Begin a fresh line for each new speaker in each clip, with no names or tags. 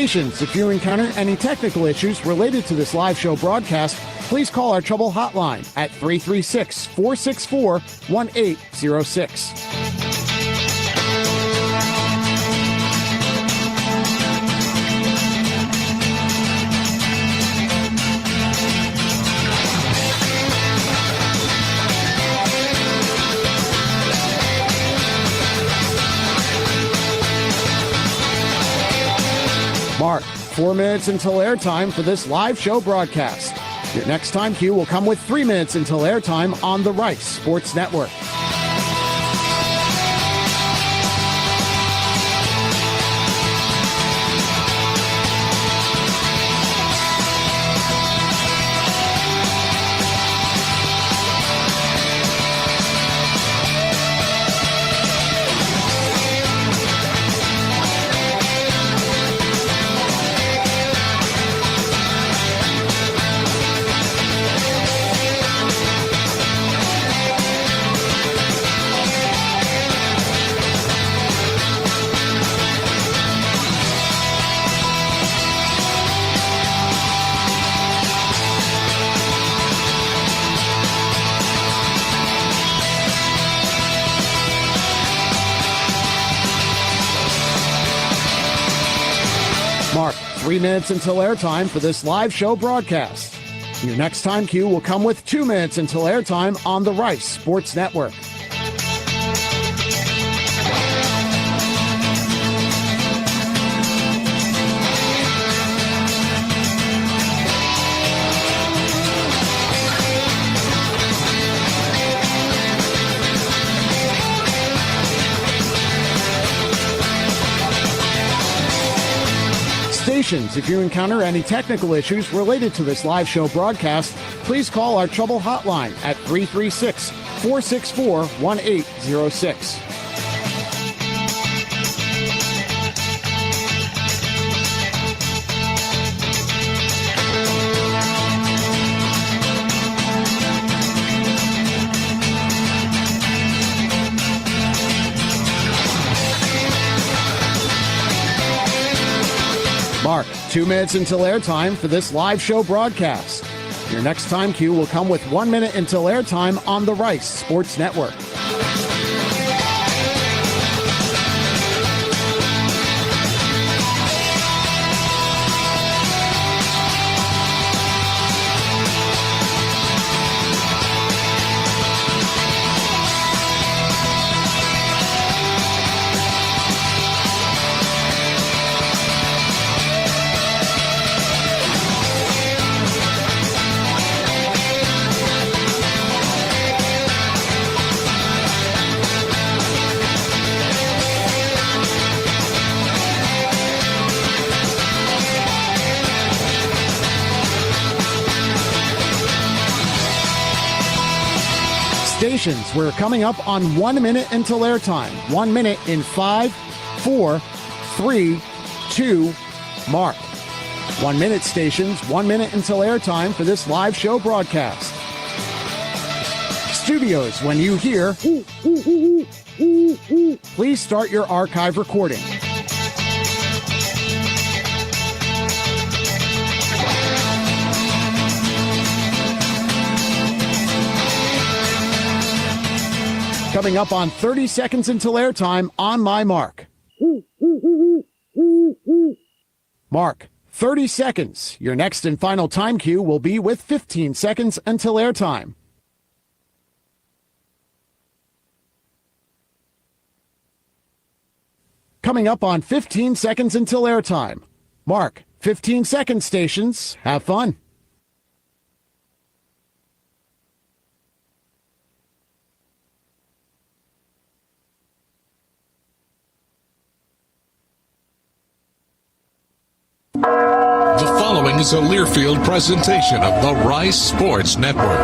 Stations, if you encounter any technical issues related to this live show broadcast, please call our trouble hotline at 336-464-1806. Mark, 4 minutes until airtime for this live show broadcast. Your next time cue will come with 3 minutes until airtime on the Rice Sports Network. Mark, 3 minutes until airtime for this live show broadcast. Your next time cue will come with 2 minutes until airtime on the Rice Sports Network. Stations, if you encounter any technical issues related to this live show broadcast, please call our trouble hotline at 336-464-1806. Mark, 2 minutes until airtime for this live show broadcast. Your next time cue will come with 1 minute until airtime on the Rice Sports Network. Stations, we're coming up on 1 minute until airtime. 1 minute in 5, 4, 3, 2, mark. 1 minute stations, 1 minute until airtime for this live show broadcast. Studios, when you hear, please start your archive recording. Coming up on 30 seconds until airtime on my mark. Mark, 30 seconds. Your next and final time cue will be with 15 seconds until airtime. Coming up on 15 seconds until airtime. Mark, 15 seconds, stations. Have fun.
The following is a Learfield presentation of the Rice Sports Network.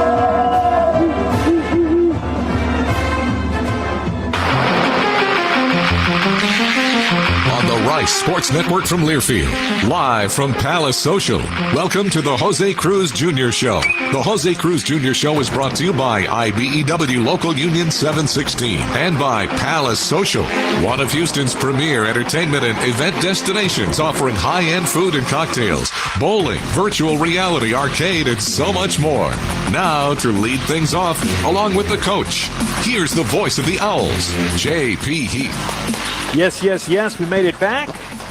On the Rice Sports Network from Learfield. Live from Palace Social. Welcome to the José Cruz Jr. Show. The José Cruz Jr. Show is brought to you by IBEW Local Union 716 and by Palace Social, one of Houston's premier entertainment and event destinations, offering high-end food and cocktails, bowling, virtual reality, arcade, and so much more. Now, to lead things off, along with the coach, here's the voice of the Owls, J.P. Heath.
Yes, we made it back.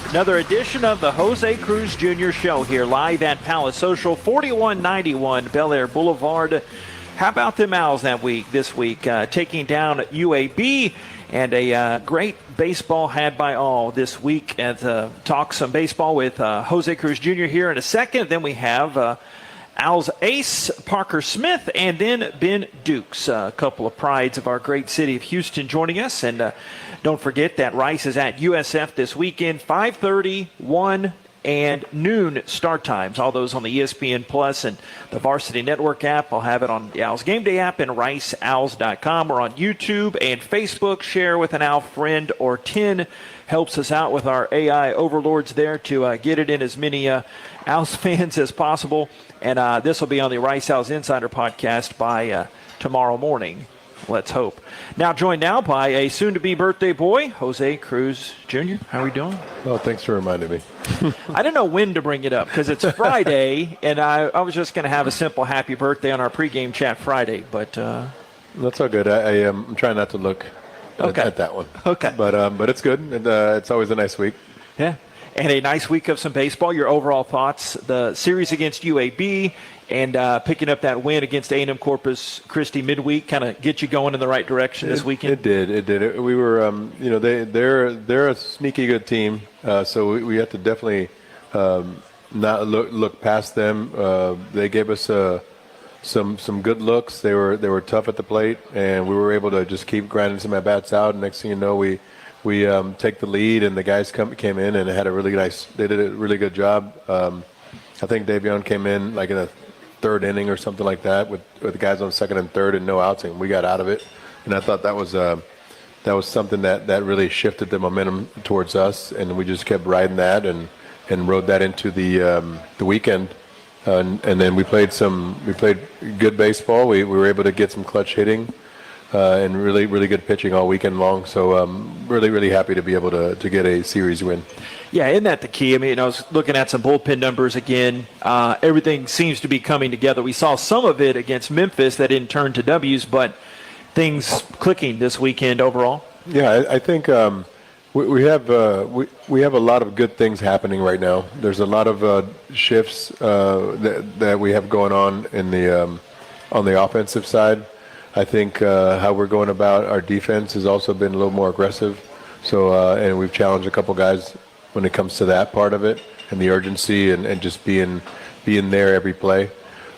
Another edition of the José Cruz Jr. Show here live at Palace Social, 4191 Bel Air Boulevard. How about them Owls this week, taking down UAB, and a great baseball had by all this week. And talk some baseball with José Cruz Jr. here in a second. Then we have Owls ace Parker Smith, and then Ben Dukes, a couple of prides of our great city of Houston, joining us. And don't forget that Rice is at USF this weekend, 5:30, 1, and noon start times. All those on the ESPN Plus and the Varsity Network app. I'll have it on the Owls Game Day app and riceowls.com. We're on YouTube and Facebook. Share with an Owl friend or 10. Helps us out with our AI overlords there to get it in as many Owls fans as possible. And this will be on the Rice Owls Insider podcast by tomorrow morning. Let's hope. Now joined now by a soon-to-be birthday boy, José Cruz Jr. How are we doing?
Oh, thanks for reminding me.
I didn't know when to bring it up because it's Friday, and I was just going to have a simple happy birthday on our pregame chat Friday. But
that's all good. I am trying not to look at that one.
Okay.
But it's good. And, it's always a nice week.
Yeah. And a nice week of some baseball. Your overall thoughts, the series against UAB, and picking up that win against A&M Corpus Christi midweek, kind of get you going in the right direction this weekend?
It did. We were, they're a sneaky good team, so we have to definitely not look past them. They gave us some good looks. They were tough at the plate, and we were able to just keep grinding some at bats out. And next thing you know, we take the lead, and the guys came in and had they did a really good job. I think Davion came in like in the third inning or something like that with the guys on second and third and no outs, and we got out of it. And I thought that was something that really shifted the momentum towards us, and we just kept riding that and rode that into the weekend. And then we played good baseball. We were able to get some clutch hitting. And really, really good pitching all weekend long. So really, really happy to be able to get a series win.
Yeah, isn't that the key? I mean, I was looking at some bullpen numbers again. Everything seems to be coming together. We saw some of it against Memphis that didn't turn to W's, but things clicking this weekend overall.
Yeah, I think we have a lot of good things happening right now. There's a lot of shifts that we have going on on the offensive side. I think how we're going about our defense has also been a little more aggressive. So and we've challenged a couple guys when it comes to that part of it and the urgency and just being there every play.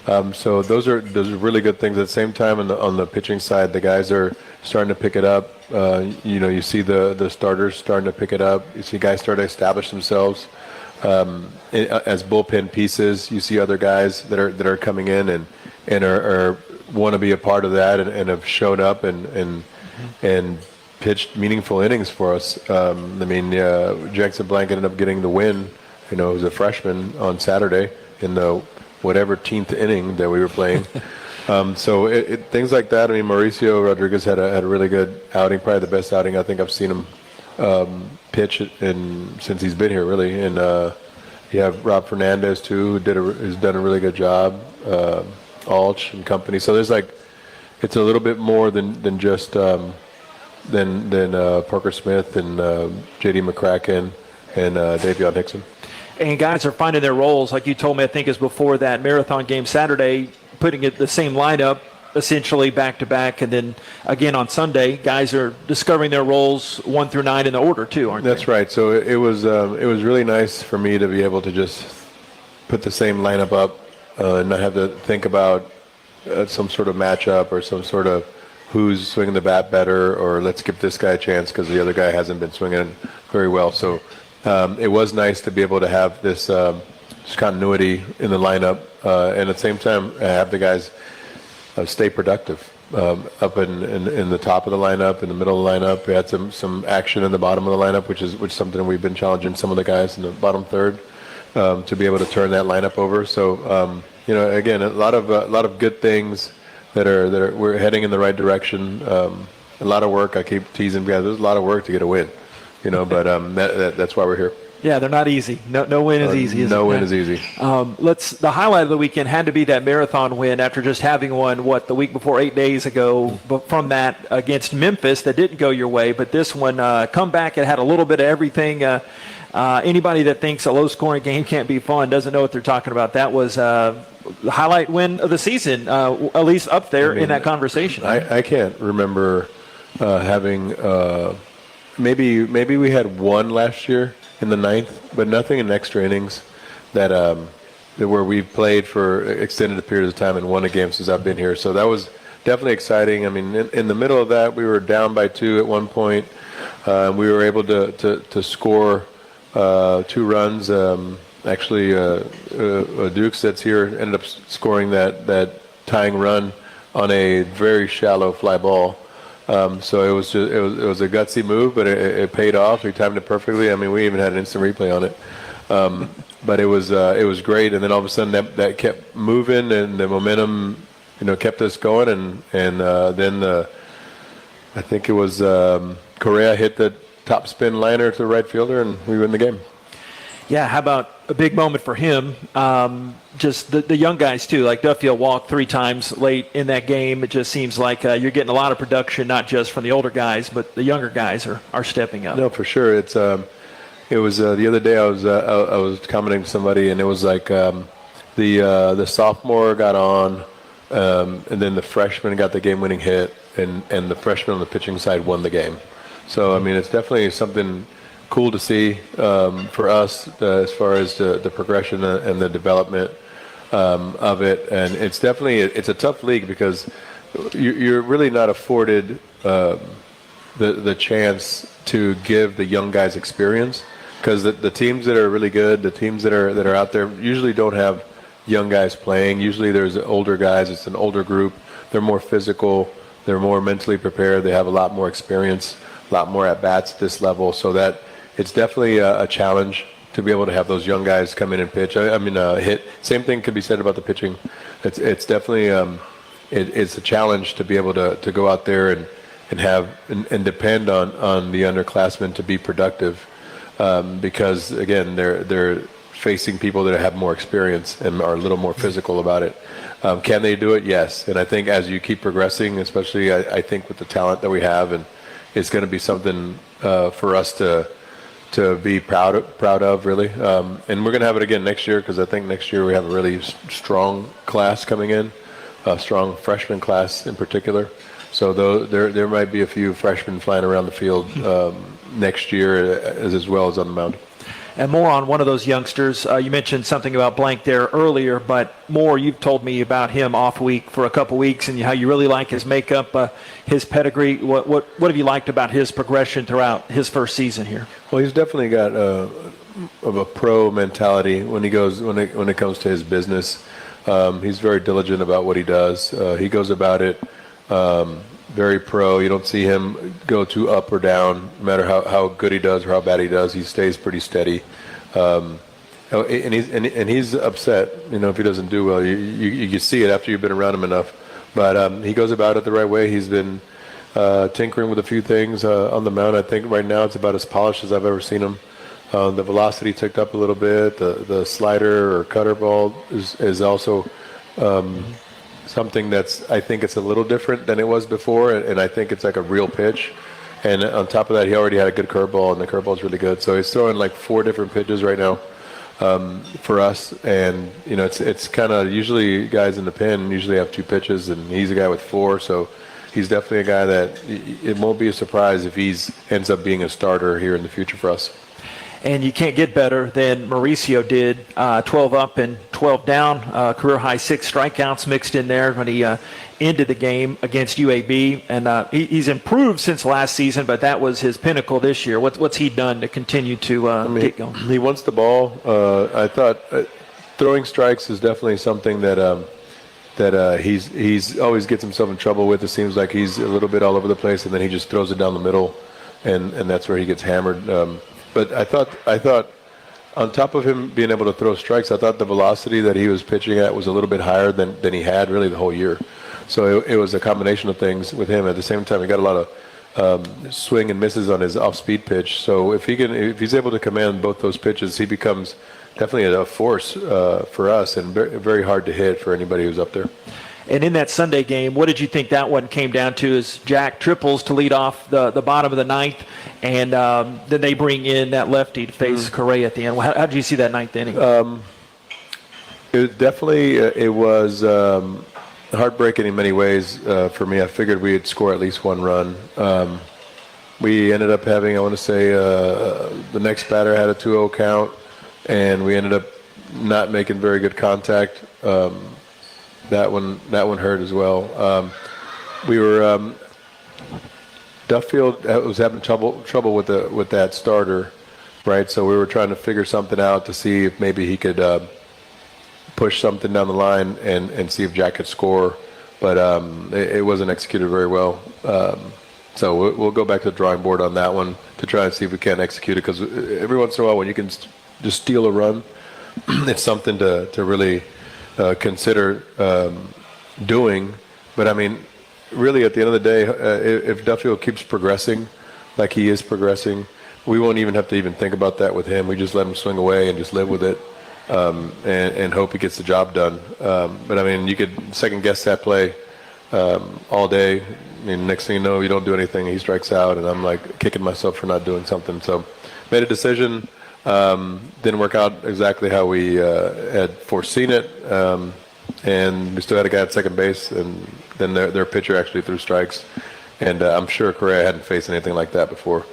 So those are really good things. At the same time, on the pitching side, the guys are starting to pick it up. You see the starters starting to pick it up. You see guys start to establish themselves as bullpen pieces. You see other guys that are coming in and are want to be a part of that and have showed up and pitched meaningful innings for us. Jackson Blank ended up getting the win. He was a freshman on Saturday in the whatever 10th inning that we were playing. So things like that. Mauricio Rodriguez had a really good outing, probably the best outing I think I've seen him pitch since he's been here, really. And you have Rob Fernandez too, who's done a really good job. Alch and company. So there's it's a little bit more than just than Parker Smith and J.D. McCracken and Davion Hickson.
And guys are finding their roles, like you told me, I think is before that marathon game Saturday, putting it the same lineup essentially back to back, and then again on Sunday, guys are discovering their roles 1 through 9 in the order too, aren't they?
That's right. So it was really nice for me to be able to just put the same lineup up. And not have to think about some sort of matchup or some sort of who's swinging the bat better or let's give this guy a chance because the other guy hasn't been swinging very well. So it was nice to be able to have this continuity in the lineup and at the same time have the guys stay productive. up in the top of the lineup, in the middle of the lineup. We had some action in the bottom of the lineup, which is something we've been challenging some of the guys in the bottom third to be able to turn that lineup over. So again, a lot of good things that are we're heading in the right direction. A lot of work. I keep teasing guys. There's a lot of work to get a win, but that's why we're here.
Yeah, they're not easy. No win is easy.
No win is easy.
The highlight of the weekend had to be that marathon win after just having won, the week before, 8 days ago, but from that against Memphis that didn't go your way. But this one, come back, it had a little bit of everything. Anybody that thinks a low-scoring game can't be fun doesn't know what they're talking about. That was the highlight win of the season, at least up there in that conversation.
I can't remember having maybe we had one last year in the ninth, but nothing in extra innings that where we've played for extended periods of time and won a game since I've been here. So that was definitely exciting. I mean, in the middle of that, we were down by 2 at one point. We were able to score 2 runs. Dukes that's here ended up scoring that tying run on a very shallow fly ball. So it was a gutsy move, but it paid off. We timed it perfectly. I mean, we even had an instant replay on it. But it was great. And then all of a sudden that kept moving, and the momentum, kept us going. And then I think it was Correa hit the top spin liner to the right fielder, and we win the game.
Yeah, how about a big moment for him? Just the young guys, too. Like Duffield walked 3 times late in that game. It just seems like you're getting a lot of production, not just from the older guys, but the younger guys are stepping up.
No, for sure. It was the other day I was commenting to somebody, and it was like the sophomore got on, and then the freshman got the game-winning hit, and the freshman on the pitching side won the game. So, I mean, it's definitely something cool to see for us as far as the progression and the development of it. And it's definitely it's a tough league because you're really not afforded the chance to give the young guys experience, because the teams that are really good, the teams that are out there usually don't have young guys playing. Usually there's older guys. It's an older group. They're more physical. They're more mentally prepared. They have a lot more experience, a lot more at bats at this level. So that it's definitely a challenge to be able to have those young guys come in and pitch. Hit. Same thing could be said about the pitching. It's definitely it's a challenge to be able to go out there and have and depend on the underclassmen to be productive, because again they're facing people that have more experience and are a little more physical about it. Can they do it? Yes. And I think as you keep progressing, especially I think with the talent that we have, and it's going to be something for us to be proud of, really. And we're going to have it again next year, because I think next year we have a really strong class coming in, a strong freshman class in particular. So there might be a few freshmen flying around the field next year as well as on the mound.
And more on one of those youngsters. You mentioned something about Blank there earlier, but more, you've told me about him off week for a couple weeks and how you really like his makeup, his pedigree. What have you liked about his progression throughout his first season here?
Well, he's definitely got a pro mentality when it comes to his business. He's very diligent about what he does. He goes about it very pro. You don't see him go too up or down, no matter how good he does or how bad he does. He stays pretty steady. And he's upset, if he doesn't do well. You see it after you've been around him enough. But he goes about it the right way. He's been tinkering with a few things on the mound. I think right now it's about as polished as I've ever seen him. The velocity ticked up a little bit. The slider or cutter ball is also something that's, I think it's a little different than it was before, and I think it's like a real pitch. And on top of that, he already had a good curveball, and the curveball is really good. So he's throwing like 4 different pitches right now for us. And, it's kind of usually guys in the pen usually have 2 pitches, and he's a guy with 4. So he's definitely a guy that it won't be a surprise if ends up being a starter here in the future for us.
And you can't get better than Mauricio did, 12 up and 12 down, career high 6 strikeouts mixed in there when he ended the game against UAB. And he's improved since last season, but that was his pinnacle this year. What's he done to continue to get going?
He wants the ball. I thought throwing strikes is definitely something that that he's always gets himself in trouble with. It seems like he's a little bit all over the place, and then he just throws it down the middle, and that's where he gets hammered. But I thought on top of him being able to throw strikes, I thought the velocity that he was pitching at was a little bit higher than he had really the whole year. So it was a combination of things with him. At the same time, he got a lot of swing and misses on his off-speed pitch. So if he's able to command both those pitches, he becomes definitely a force for us, and very hard to hit for anybody who's up there.
And in that Sunday game, what did you think that one came down to? As Jack triples to lead off the bottom of the ninth, and then they bring in that lefty to face Correa at the end. How did you see that ninth inning?
It was heartbreaking in many ways for me. I figured we'd score at least one run. We ended up having, I want to say, the next batter had a 2-0 count, and we ended up not making very good contact. That one hurt as well. We were Duffield was having trouble with that starter, right? So we were trying to figure something out to see if maybe he could push something down the line and see if Jack could score, but it wasn't executed very well. So we'll go back to the drawing board on that one to try and see if we can execute it, because every once in a while when you can just steal a run, it's something to really consider doing. But I mean, really at the end of the day, if Duffield keeps progressing like he is progressing, we won't even have to even think about that with him. We just let him swing away and just live with it, and hope he gets the job done. But I mean, you could second guess that play all day. I mean, next thing you know, you don't do anything, he strikes out, and I'm like kicking myself for not doing something. So made a decision. Didn't work out exactly how we had foreseen it, and we still had a guy at second base, and then their pitcher actually threw strikes, and I'm sure Correa hadn't faced anything like that before.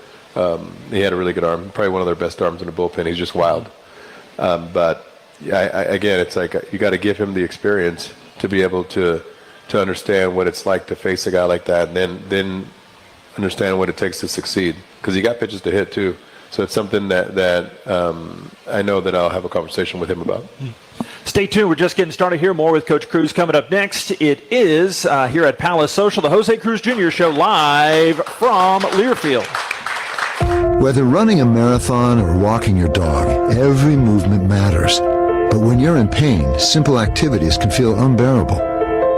He had a really good arm, probably one of their best arms in the bullpen. He's just wild. But again, it's like you got to give him the experience to be able to understand what it's like to face a guy like that, and then understand what it takes to succeed, because he got pitches to hit too. So it's something that I know that I'll have a conversation with him about.
Stay tuned. We're just getting started here. More with Coach Cruz coming up next. It is here at Palace Social, the José Cruz Jr. Show, live from Learfield.
Whether running a marathon or walking your dog, every movement matters. But when you're in pain, simple activities can feel unbearable.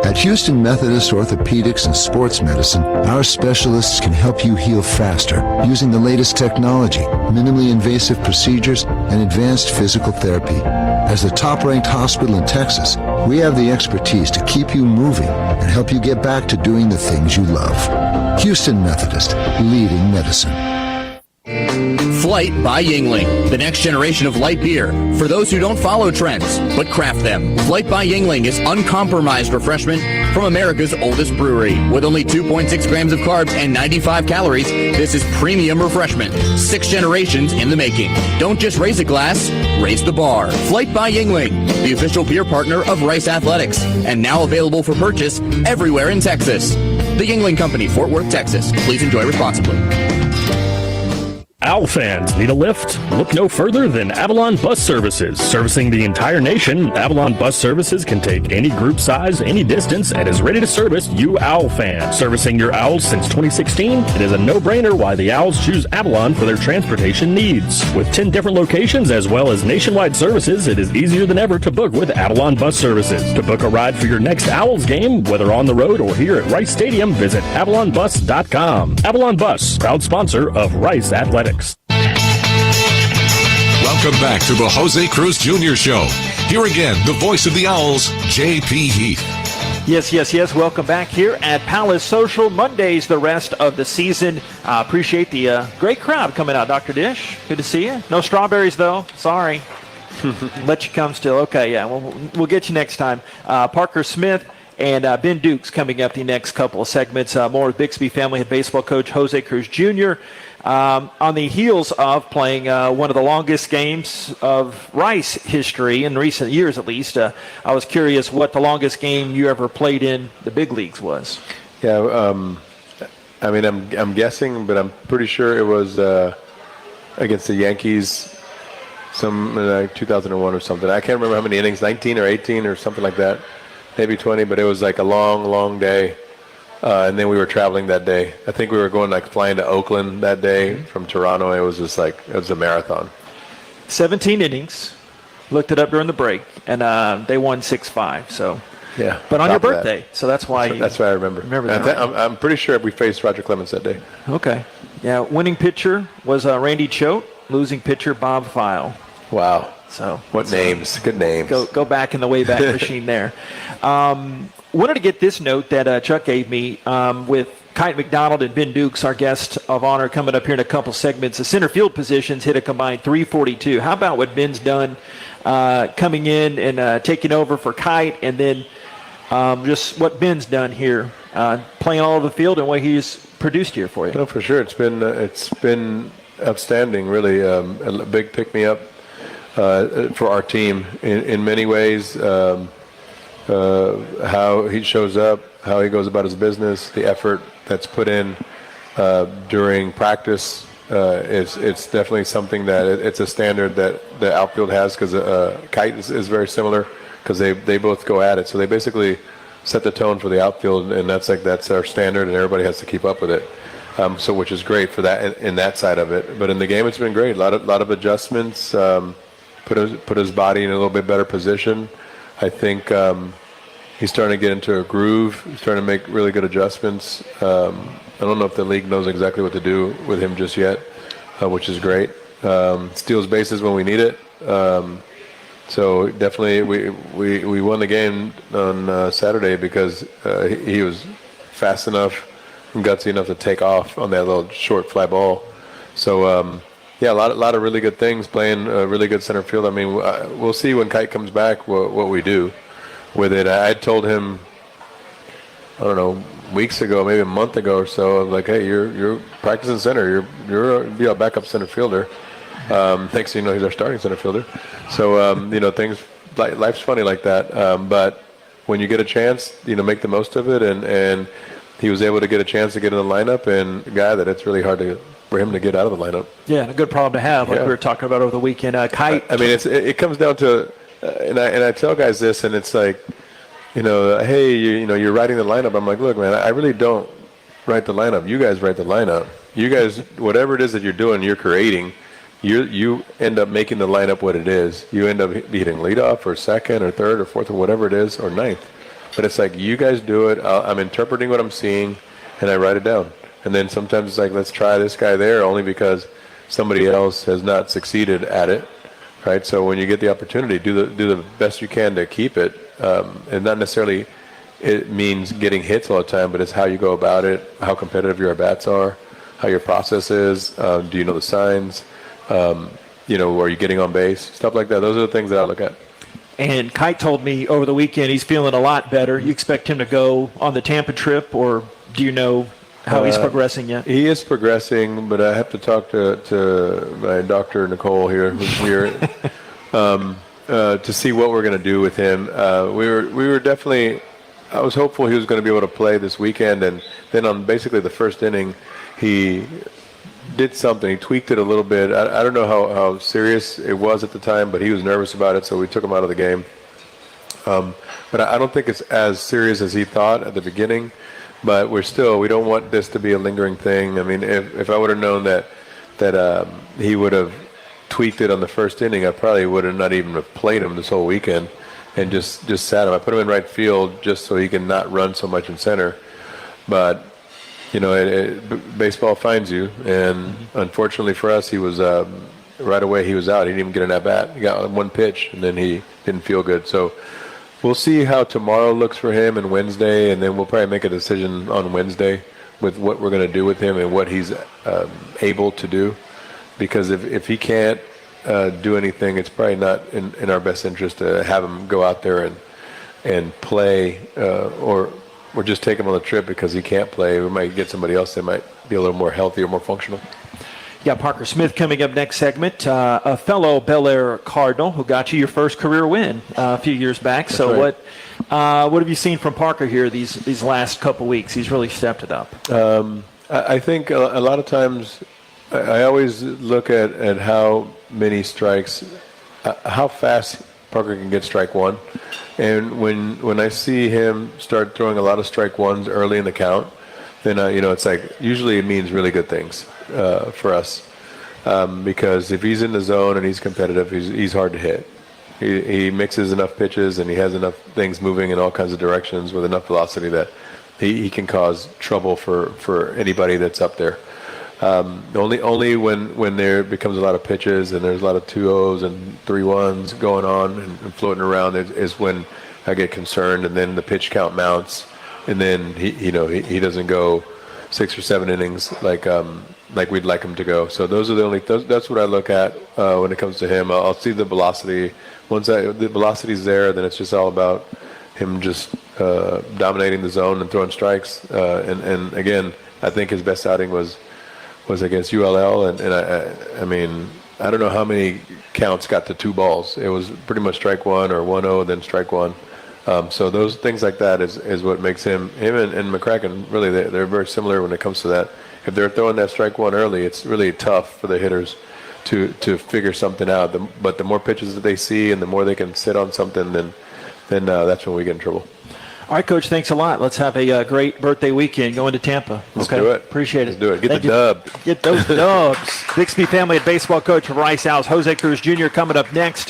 At Houston Methodist Orthopedics and Sports Medicine, our specialists can help you heal faster using the latest technology, minimally invasive procedures, and advanced physical therapy. As the top-ranked hospital in Texas, we have the expertise to keep you moving and help you get back to doing the things you love. Houston Methodist, leading medicine.
Flight by Yingling, the next generation of light beer. For those who don't follow trends, but craft them. Flight by Yingling is uncompromised refreshment from America's oldest brewery. With only 2.6 grams of carbs and 95 calories, this is premium refreshment. 6 generations in the making. Don't just raise a glass, raise the bar. Flight by Yingling, the official beer partner of Rice Athletics, and now available for purchase everywhere in Texas. The Yingling Company, Fort Worth, Texas. Please enjoy responsibly.
Owl fans, need a lift? Look no further than Avalon Bus Services. Servicing the entire nation, Avalon Bus Services can take any group size, any distance, and is ready to service you Owl fans. Servicing your Owls since 2016, it is a no-brainer why the Owls choose Avalon for their transportation needs. With 10 different locations as well as nationwide services, it is easier than ever to book with Avalon Bus Services. To book a ride for your next Owls game, whether on the road or here at Rice Stadium, visit AvalonBus.com. Avalon Bus, proud sponsor of Rice Athletics.
Welcome back to the José Cruz Jr. Show. Here again, the voice of the Owls, J.P. Heath.
Yes. Welcome back here at Palace Social. Mondays, the rest of the season. Appreciate the great crowd coming out. Dr. Dish, good to see you. No strawberries, though. Sorry. Let you come still. Okay, yeah, we'll get you next time. Parker Smith and Ben Dukes coming up the next couple of segments. More with Bixby family head baseball coach José Cruz Jr. On the heels of playing one of the longest games of Rice history in recent years, at least. I was curious what the longest game you ever played in the big leagues was.
Yeah, I mean, I'm guessing, but I'm pretty sure it was against the Yankees, some like 2001 or something. I can't remember how many innings, 19 or 18 or something like that. maybe 20, but it was like a long, long day. And then we were traveling that day. I think we were going flying to Oakland that day from Toronto. It was just it was a marathon.
17 innings. Looked it up during the break, and they won 6-5. So,
yeah.
But on your birthday, so that's why.
That's why I remember.
That.
I'm pretty sure we faced Roger Clemens that day.
Okay. Yeah. Winning pitcher was Randy Choate. Losing pitcher Bob File.
Wow.
So
what names? Good names.
Go back in the Wayback Machine there. Wanted to get this note that Chuck gave me with Kite McDonald and Ben Dukes, our guest of honor, coming up here in a couple segments. The center field positions hit a combined 342. How about what Ben's done coming in and taking over for Kite, and then just what Ben's done here, playing all over the field and what he's produced here for you?
No, for sure. It's been outstanding, really. A big pick-me-up for our team in many ways. How he shows up, how he goes about his business, the effort that's put in during practice. It's definitely something that it's a standard that the outfield has, because Kite is very similar, because they both go at it. So they basically set the tone for the outfield, and that's our standard, and everybody has to keep up with it. So which is great for that in that side of it. But in the game, it's been great. A lot of adjustments. Put his body in a little bit better position. I think he's starting to get into a groove. He's starting to make really good adjustments. I don't know if the league knows exactly what to do with him just yet, which is great. Steals bases when we need it. So definitely we won the game on Saturday because he was fast enough and gutsy enough to take off on that little short fly ball. So yeah, a lot of really good things, playing really good center field. I mean, we'll see when Kite comes back what we do with it. I told him, I don't know, weeks ago, maybe a month ago or so, like, hey, you're practicing center. You're be a backup center fielder. Next thing you know, he's our starting center fielder. So things life's funny like that. But when you get a chance, make the most of it. And he was able to get a chance to get in the lineup, and a guy that it's really hard for him to get out of the lineup.
Yeah, and a good problem to have, like we were talking about over the weekend. Kite.
I mean, it comes down to, and I tell guys this, and it's like, hey, you're writing the lineup. I'm like, look, man, I really don't write the lineup. You guys write the lineup. You guys, whatever it is that you're doing, you're creating. You end up making the lineup what it is. You end up hitting leadoff or second or third or fourth or whatever it is, or ninth. But it's like, you guys do it. I'm interpreting what I'm seeing, and I write it down. And then sometimes it's like, let's try this guy there, only because somebody else has not succeeded at it, right? So when you get the opportunity, do the best you can to keep it. And not necessarily it means getting hits all the time, but it's how you go about it, how competitive your at-bats are, how your process is. Do you know the signs? Are you getting on base? Stuff like that. Those are the things that I look at.
And Kite told me over the weekend he's feeling a lot better. You expect him to go on the Tampa trip, or do you know how he's progressing yet?
He is progressing, but I have to talk to my doctor, Nicole, here, who's here, to see what we're going to do with him. We were definitely, I was hopeful he was going to be able to play this weekend, and then on basically the first inning, he did something. He tweaked it a little bit. I don't know how serious it was at the time, but he was nervous about it, so we took him out of the game. But I don't think it's as serious as he thought at the beginning. But we don't want this to be a lingering thing. I mean, if I would have known that he would have tweaked it on the first inning, I probably would have not even have played him this whole weekend and just sat him. I put him in right field just so he can not run so much in center. But baseball finds you, and unfortunately for us, he was right away he was out. He didn't even get an at-bat. He got one pitch, and then he didn't feel good. So we'll see how tomorrow looks for him and Wednesday, and then we'll probably make a decision on Wednesday with what we're going to do with him and what he's able to do. Because if he can't do anything, it's probably not in our best interest to have him go out there and play or just take him on the trip because he can't play. We might get somebody else that might be a little more healthy or more functional.
Yeah, Parker Smith coming up next segment, a fellow Bel Air Cardinal who got you your first career win a few years back.
That's
so
right.
What have you seen from Parker here these last couple weeks? He's really stepped it up.
I think a lot of times I always look at how many strikes, how fast Parker can get strike one. And when I see him start throwing a lot of strike ones early in the count, then it's like usually it means really good things for us, because if he's in the zone and he's competitive, he's hard to hit. He mixes enough pitches and he has enough things moving in all kinds of directions with enough velocity that he can cause trouble for anybody that's up there. Only when there becomes a lot of pitches and there's a lot of 2-0s and 3-1s going on and floating around is when I get concerned, and then the pitch count mounts, and then he doesn't go 6 or 7 innings like we'd like him to go. So those are that's what I look at when it comes to him. I'll see the velocity. Once the velocity's there, then it's just all about him just dominating the zone and throwing strikes. And again, I think his best outing was against ULL, and I mean, I don't know how many counts got to 2 balls. It was pretty much strike one or 1-0, then strike one. So those things like that is what makes him and McCracken, really, they're very similar when it comes to that. If they're throwing that strike one early, it's really tough for the hitters to figure something out. But the more pitches that they see and the more they can sit on something, then that's when we get in trouble.
All right, Coach, thanks a lot. Let's have a great birthday weekend going to Tampa.
Let's do it.
Appreciate it.
Let's do it. Get the dub.
Get those dubs. Bixby family and baseball coach of Rice Owls, Jose Cruz Jr. coming up next.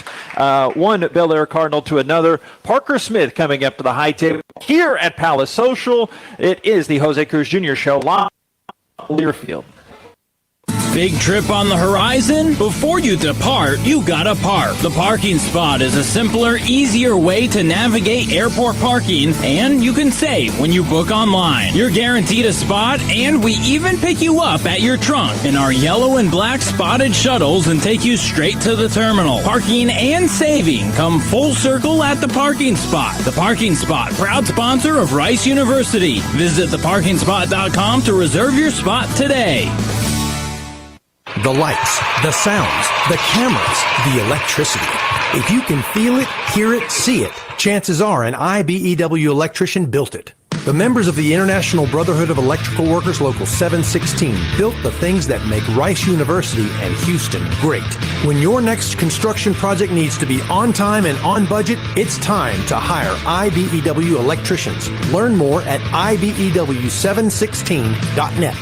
One Bel Air Cardinal to another. Parker Smith coming up to the high table here at Palace Social. It is the Jose Cruz Jr. Show live at Learfield.
Big trip on the horizon? Before you depart, you gotta park. The parking spot is a simpler, easier way to navigate airport parking, and you can save when you book online. You're guaranteed a spot, and we even pick you up at your trunk in our yellow and black spotted shuttles and take you straight to the terminal. Parking and saving come full circle at the parking spot. The Parking Spot, proud sponsor of Rice University. Visit theparkingspot.com to reserve your spot today.
The lights, the sounds, the cameras, the electricity. If you can feel it, hear it, see it, chances are an IBEW electrician built it. The members of the International Brotherhood of Electrical Workers Local 716 built the things that make Rice University and Houston great. When your next construction project needs to be on time and on budget, it's time to hire IBEW electricians. Learn more at IBEW716.net.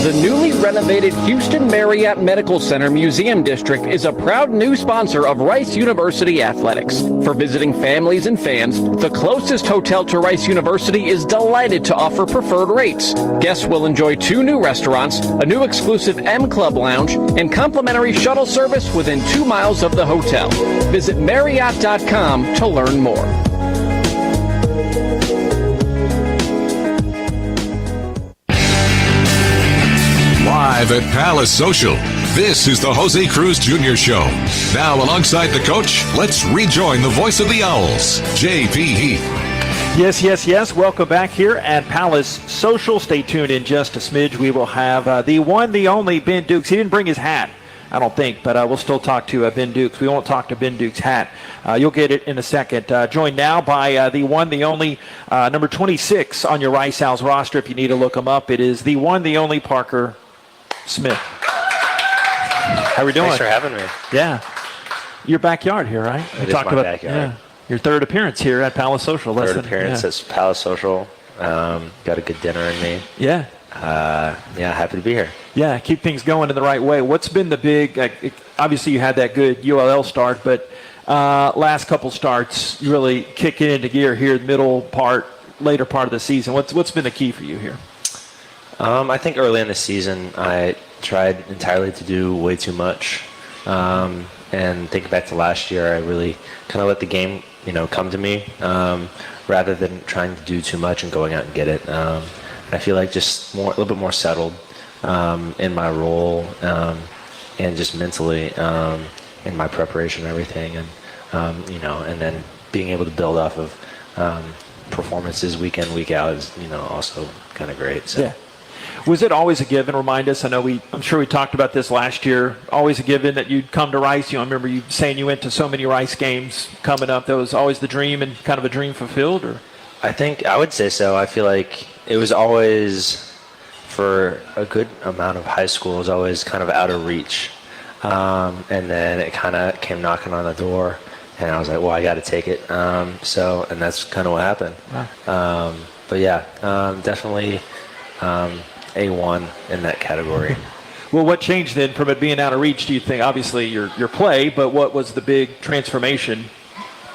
The newly renovated Houston Marriott Medical Center Museum District is a proud new sponsor of Rice University Athletics. For visiting families and fans, the closest hotel to Rice University is delighted to offer preferred rates. Guests will enjoy 2 new restaurants, a new exclusive M Club lounge, and complimentary shuttle service within 2 miles of the hotel. Visit Marriott.com to learn more.
Live at Palace Social, this is the Jose Cruz Jr. Show. Now, alongside the coach, let's rejoin the voice of the Owls, J.P. Heath.
Yes. Welcome back here at Palace Social. Stay tuned in just a smidge. We will have the one, the only Ben Dukes. He didn't bring his hat, I don't think, but we'll still talk to Ben Dukes. We won't talk to Ben Dukes' hat. You'll get it in a second. Joined now by the one, the only, number 26 on your Rice Owls roster. If you need to look him up, it is the one, the only Parker Smith. How are we doing?
Thanks for having me.
Yeah. Your backyard here, right?
It is my backyard.
Yeah. Your third appearance here at Palace Social.
Third appearance at Palace Social. Got a good dinner in me.
Yeah.
Happy to be here.
Yeah, keep things going in the right way. What's been the big, obviously you had that good ULL start, but last couple starts, you really kicking into gear here, later part of the season. What's been the key for you here?
I think early in the season, I tried entirely to do way too much. And thinking back to last year, I really kind of let the game, come to me rather than trying to do too much and going out and get it. I feel like just a little bit more settled in my role and just mentally in my preparation and everything, and and then being able to build off of performances week in, week out is also kind of great. So.
Yeah. Was it always a given? Remind us. I'm sure we talked about this last year. Always a given that you'd come to Rice. I remember you saying you went to so many Rice games coming up. That was always the dream and kind of a dream fulfilled, or?
I think I would say so. I feel like it was always, for a good amount of high school, it was always kind of out of reach. And then it kind of came knocking on the door, and I was like, well, I got to take it. And that's kind of what happened.
Wow.
But yeah, definitely A1 in that category.
Well, what changed then from it being out of reach, do you think? Obviously your play, but what was the big transformation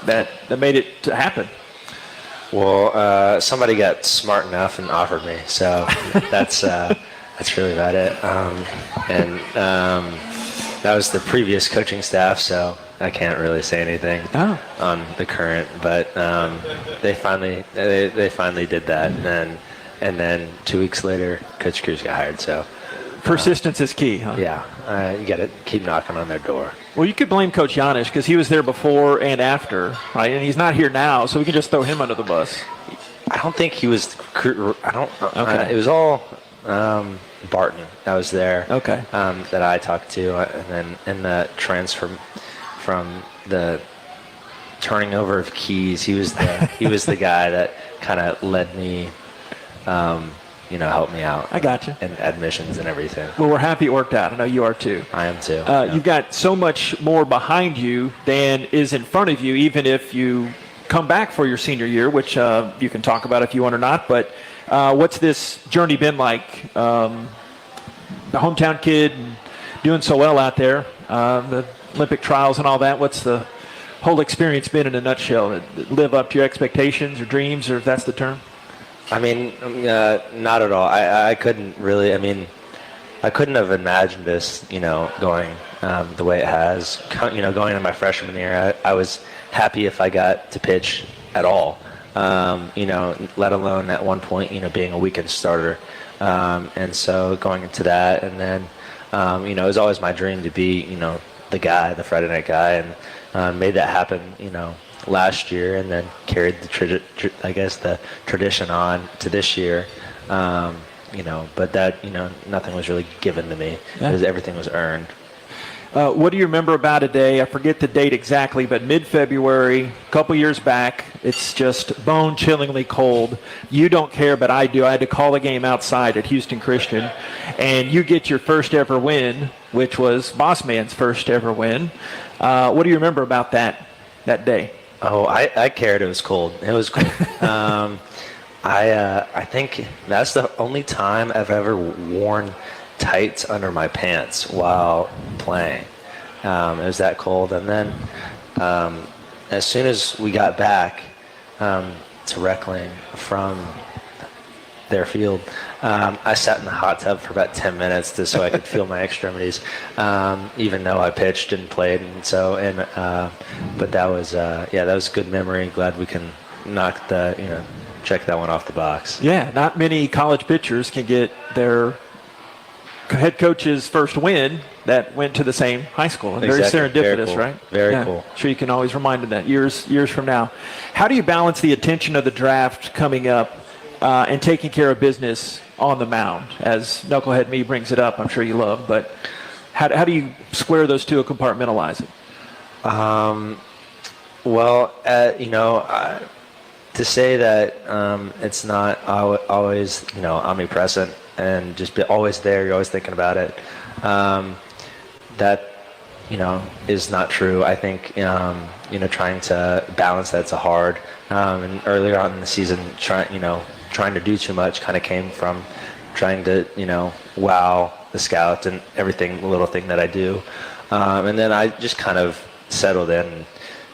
that made it to happen?
Well, somebody got smart enough and offered me, so that's really about it. And that was the previous coaching staff, so I can't really say anything on the current. But they finally did that, and then 2 weeks later, Coach Cruz got hired. So
persistence is key, huh?
Yeah, you got to keep knocking on their door.
Well, you could blame Coach Janish because he was there before and after, right? And he's not here now, so we can just throw him under the bus.
I don't think he was. It was all Barton that was there.
Okay.
That I talked to, and then in the transfer from the turning over of keys, he was the guy that kind of led me. Help me out.
I got you.
And admissions and everything.
Well, we're happy it worked out. I know you are too.
I am too.
You've got so much more behind you than is in front of you, even if you come back for your senior year, which you can talk about if you want or not. But what's this journey been like? The hometown kid doing so well out there, the Olympic trials and all that. What's the whole experience been in a nutshell? Live up to your expectations or dreams, or if that's the term?
I mean, not at all. I couldn't really. I mean, I couldn't have imagined this, going the way it has. Going into my freshman year, I was happy if I got to pitch at all. Let alone at one point, being a weekend starter. And so going into that, and then, it was always my dream to be, the guy, the Friday night guy, and made that happen, last year, and then carried the tradition on to this year. But that, nothing was really given to me because everything was earned.
What do you remember about a day? I forget the date exactly, but mid-February, a couple years back, it's just bone-chillingly cold. You don't care, but I do. I had to call the game outside at Houston Christian, and you get your first ever win, which was Boss Man's first ever win. What do you remember about that day?
Oh, I cared. It was cold. It was cold. I think that's the only time I've ever worn tights under my pants while playing. It was that cold. And then as soon as we got back to Reckling from their field, I sat in the hot tub for about 10 minutes so I could feel my extremities, even though I pitched and played. And so, but that was a good memory. Glad we can check that one off the box.
Yeah, not many college pitchers can get their head coach's first win that went to the same high school. Very serendipitous,
very cool.
Right?
Very cool.
Sure, you can always remind them that years from now. How do you balance the attention of the draft coming up and taking care of business on the mound? As Knucklehead Me brings it up, I'm sure you love, but how do you square those two or compartmentalize it?
To say that it's not always, omnipresent and just be always there, you're always thinking about it, that, is not true. I think, trying to balance that's hard. And earlier on in the season, trying to do too much kind of came from trying to, wow the scouts and everything, the little thing that I do. And then I just kind of settled in and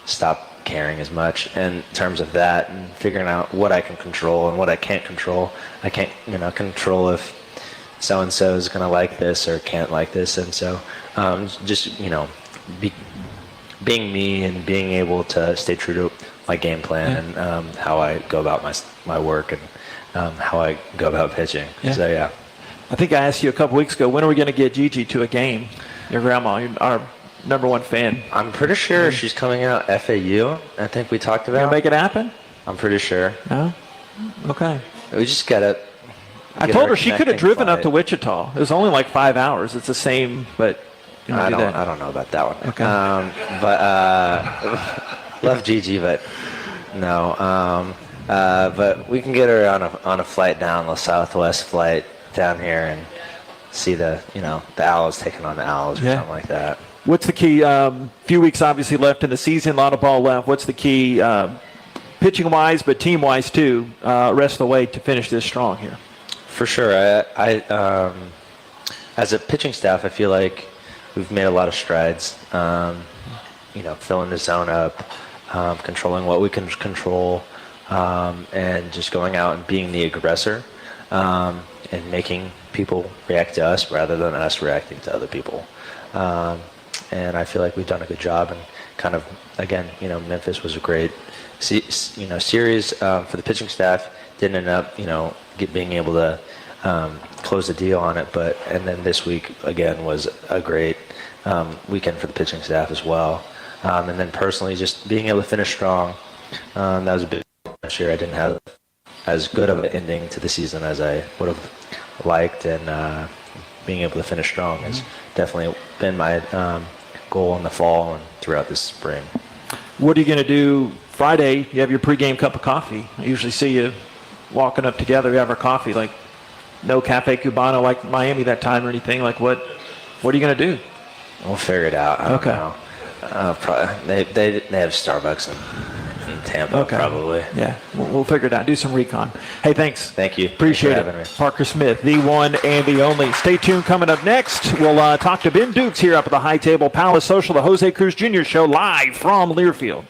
stopped caring as much in terms of that and figuring out what I can control and what I can't control. I can't, control if so-and-so is going to like this or can't like this. And so just, being me and being able to stay true to my game plan and how I go about my work and how I go about pitching. So, yeah.
I think I asked you a couple weeks ago, when are we going to get Gigi to a game? Your grandma, our number one fan.
I'm pretty sure she's coming out FAU. I think we talked about.
You gonna make it happen?
I'm pretty sure.
No? Okay.
We just got to.
I told her she could have driven up to Wichita. It was only like 5 hours. It's the same, but
I don't know about that one.
Okay.
Love Gigi, but no. But we can get her on a flight down, the Southwest flight down here, and see the Owls taking on the Owls or something like that.
What's the key? Few weeks obviously left in the season, a lot of ball left. What's the key, pitching-wise, but team-wise too, rest of the way to finish this strong here?
For sure. I as a pitching staff, I feel like we've made a lot of strides. Filling the zone up, controlling what we can control, and just going out and being the aggressor, and making people react to us rather than us reacting to other people. And I feel like we've done a good job. And kind of, again, Memphis was a great, series for the pitching staff. Didn't end up, being able to close the deal on it. And then this week again was a great weekend for the pitching staff as well. And then personally, just being able to finish strong. That was a big this year. I didn't have as good of an ending to the season as I would have liked, and being able to finish strong has definitely been my goal in the fall and throughout this spring.
What are you going to do Friday? You have your pregame cup of coffee. I usually see you walking up together, you have our coffee, like no Cafe Cubano like Miami that time or anything. Like what are you going to do?
We'll figure it out. I don't know. Probably, they have Starbucks in Tampa, probably.
Yeah, we'll figure it out. Do some recon. Hey, thanks.
Thank you.
Appreciate
Thanks for
it.
having me.
Parker Smith, the one and the only. Stay tuned. Coming up next, we'll talk to Ben Dukes here up at the High Table Palace Social, the Jose Cruz Jr. Show, live from Learfield.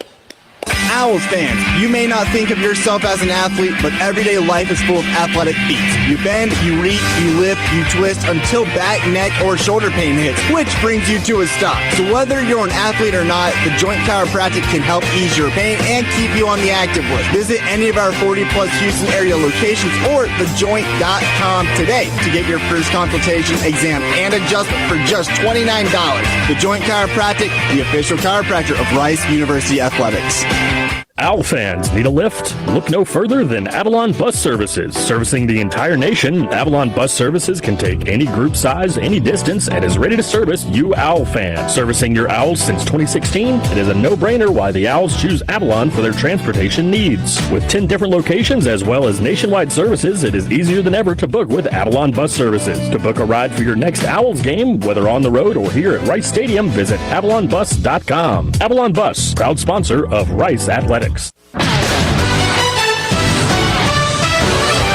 Owls fans, you may not think of yourself as an athlete, but everyday life is full of athletic feats. You bend, you reach, you lift, you twist until back, neck, or shoulder pain hits, which brings you to a stop. So whether you're an athlete or not, the Joint Chiropractic can help ease your pain and keep you on the active list. Visit any of our 40-plus Houston area locations or thejoint.com today to get your first consultation, exam, and adjustment for just $29. The Joint Chiropractic, the official chiropractor of Rice University Athletics.
Owl fans, need a lift? Look no further than Avalon Bus Services. Servicing the entire nation, Avalon Bus Services can take any group size, any distance, and is ready to service you Owl fans. Servicing your Owls since 2016, it is a no-brainer why the Owls choose Avalon for their transportation needs. With 10 different locations as well as nationwide services, it is easier than ever to book with Avalon Bus Services. To book a ride for your next Owls game, whether on the road or here at Rice Stadium, visit avalonbus.com. Avalon Bus, proud sponsor of Rice Athletics.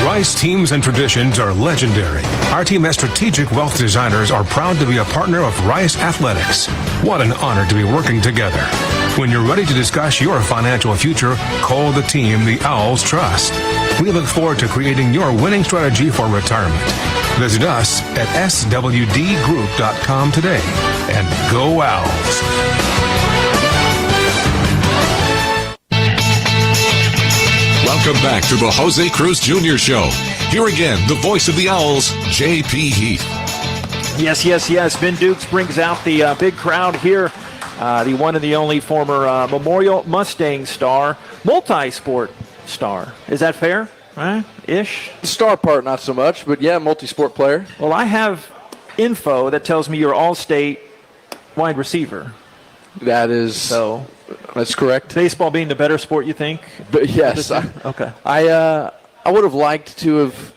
Rice teams and traditions are legendary. Our team as strategic wealth designers are proud to be a partner of Rice Athletics. What an honor to be working together. When you're ready to discuss your financial future, call the team the Owls trust. We look forward to creating your winning strategy for retirement. Visit us at swdgroup.com today and go Owls.
Welcome back to the Jose Cruz Jr. Show. Here again, the voice of the Owls, J.P. Heath.
Yes. Ben Dukes brings out the big crowd here. The one and the only former Memorial Mustang star, multi-sport star. Is that fair? Right? Ish?
The star part, not so much, but yeah, multi-sport player.
Well, I have info that tells me you're all-state wide receiver.
That is that's correct.
Baseball being the better sport, you think?
But yes.
Okay.
I would have liked to have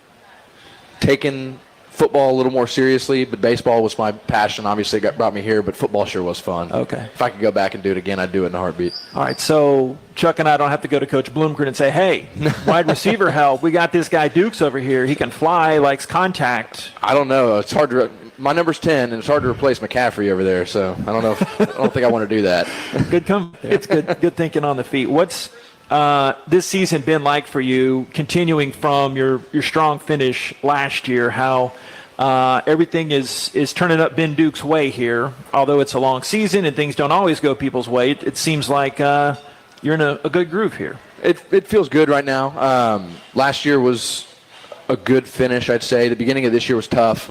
taken football a little more seriously, but baseball was my passion. Obviously, it brought me here, but football sure was fun.
Okay.
If I could go back and do it again, I'd do it in a heartbeat.
All right, so Chuck and I don't have to go to Coach Bloomgren and say, hey, wide receiver help. We got this guy Dukes over here. He can fly, likes contact.
I don't know. It's hard to – my number's 10, and it's hard to replace McCaffrey over there, so I don't know. I don't think I want to do that.
It's good thinking on the feet. What's this season been like for you, continuing from your strong finish last year, how everything is turning up Ben Dukes' way here? Although it's a long season and things don't always go people's way, it seems like you're in a good groove here.
It feels good right now. Last year was a good finish, I'd say. The beginning of this year was tough.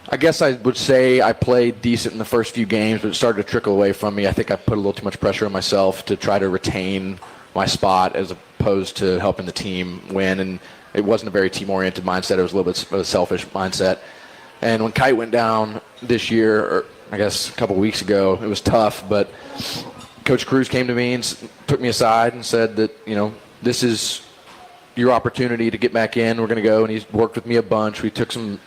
I guess I would say I played decent in the first few games, but it started to trickle away from me. I think I put a little too much pressure on myself to try to retain my spot as opposed to helping the team win. And it wasn't a very team-oriented mindset. It was a little bit of a selfish mindset. And when Kite went down this year, or I guess a couple of weeks ago, it was tough. But Coach Cruz came to me and took me aside and said that, this is your opportunity to get back in. We're going to go. And he's worked with me a bunch. We took some